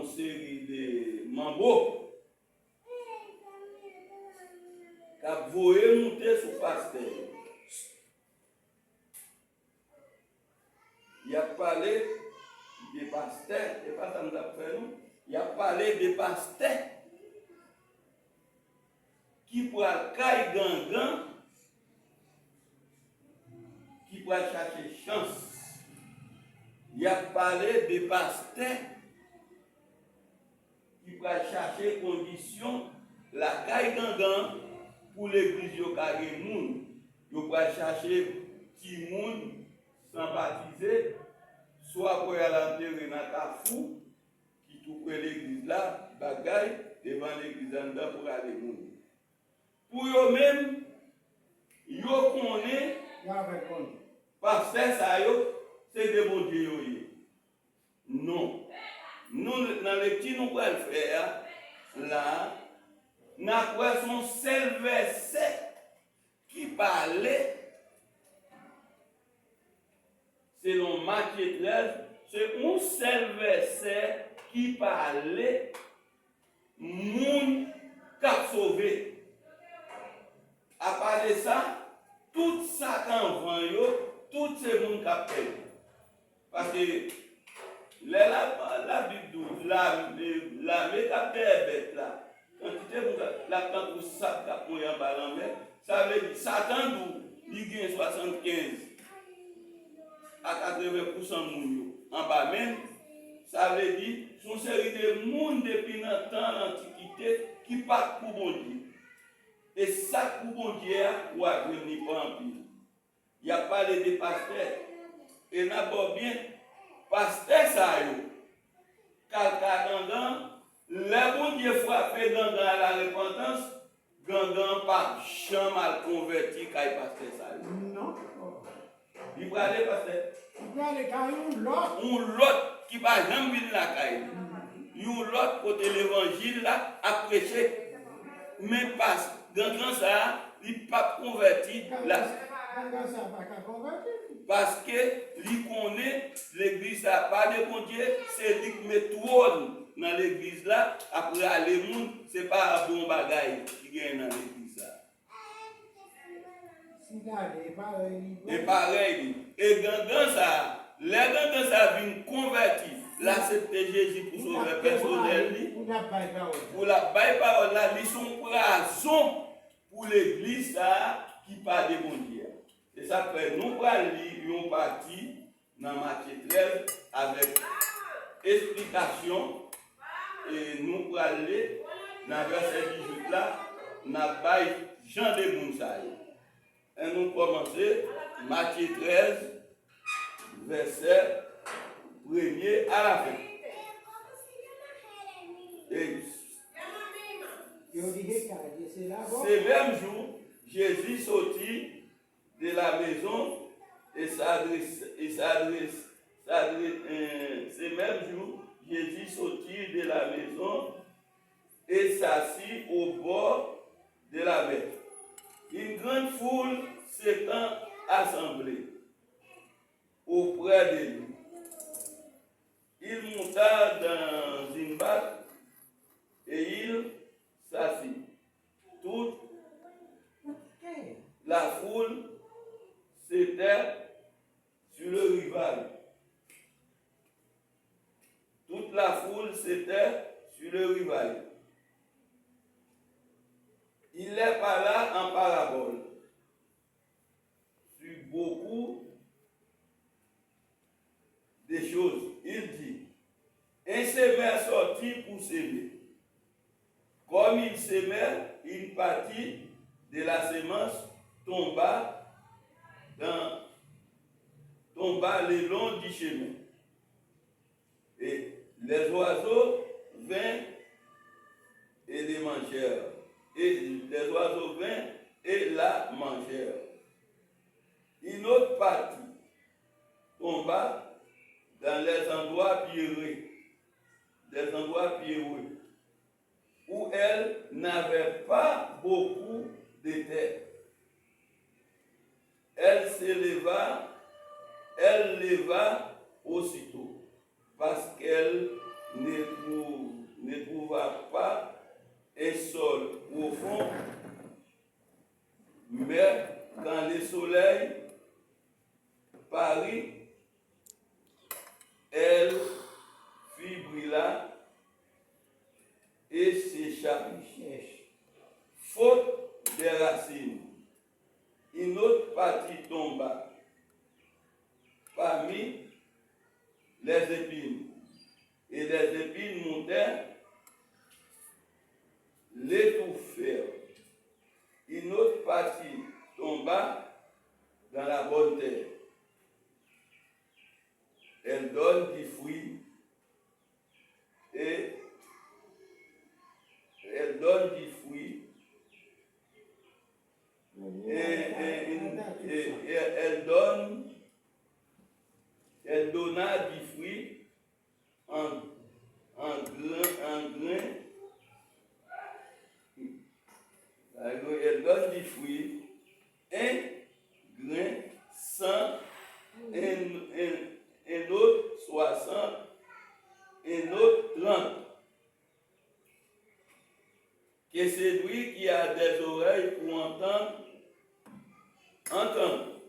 une série de mambo qui a voulu monter sur le pasteur. Il a parlé des pasteurs, et pas ça nous a fait nous. Il a parlé des pasteurs qui pourraient cailler gangan, qui pourraient chercher chance. Il a parlé des pasteurs qui pourraient chercher conditions, la caille gangan pour l'église de Kagemoun. Il pourraient chercher petit monde sans baptiser, soit pour aller enterrer dans Kafou, qui tout près l'église là, bagaille, devant l'église en dedans pour aller mourir. Pour eux-mêmes, ils connaissent, pasteur ça, c'est des bons dieux. Non. Nous, dans les petits, nous pouvons le faire, là, nous avons son seul verset qui parlait. Selon Matthieu 13, c'est un seul verset qui parlait moun qu'a sauvé. À part de ça, tout ça qu'en vend tout ces moun qu'a perdu. Parce que la Bible dit la mécap des bêtes là, quand tu la plante pour ça qu'a pour en bas en mer, ça veut dire Satan d'où il gagne 75 à 80% moun en bas même, ça veut dire son série de monde depuis dans temps l'antiquité qui part pour bon Dieu. Et ça pour bon Dieu ou à venir pas en pile. Il y a parlé des pasteurs et n'abord bien pasteur ça yo. Calca gangan, le bon Dieu frappé gangan à la repentance, gangan pas jamais mal converti kay pasteur ça yo. Non. Il va aller pasteur. Il va aller car un lot qui va jamais venir la caille. Un lot côté l'évangile là à prêcher. Mais pas gangan ça, il pas converti là. Parce que lui connaît l'église n'a pas de bon Dieu, c'est lui qui met trône dans l'église là, après aller monde, c'est pas un bon bagaille qui gagne dans l'église là. Et pareil, et gangan ça, les gangan ça vient convertir, l'accepter Jésus pour sauver personnel, pour la baille parole là, ils sont raison pour l'église ça qui parle de bon Dieu. Et ça fait nous allons lire une partie dans Matthieu 13 avec explication et nous allons lire dans verset 18 là, nous allons Jean de Mounsaï. Et nous commençons Matthieu 13, verset 1er à la fin. Et ce même jour, Jésus sortit de la maison et ce même jour, Jésus sortit de la maison et s'assit au bord de la mer. Une grande foule s'étant assemblée auprès de lui. Il monta dans une barque et il s'assit. Toute la foule s'était sur le rivage. Toute la foule s'était sur le rivage. Il les parla en parabole sur beaucoup de choses. Il dit, un semeur sortit pour s'aimer. Comme il s'aimait, une partie de la semence tomba le long du chemin. Et les oiseaux vinrent et les mangèrent. Et les oiseaux vinrent et la mangèrent. Une autre partie tomba dans les endroits pierreux, où elle n'avait pas beaucoup de terre. Elle leva aussitôt, parce qu'elle ne ne trouva pas un sol profond, mais quand le soleil parut, elle fibrilla et sécha, faute des racines. Une autre partie tomba parmi les épines, et les épines montèrent, l'étouffèrent. Une autre partie tomba dans la bonne terre. Elle donne du fruit et elle donne du fruit et elle donna du fruit en grain. Elle donne du fruit, un grain 100, un autre 60, un autre 30. Que celui qui a des oreilles pour entendre, entende.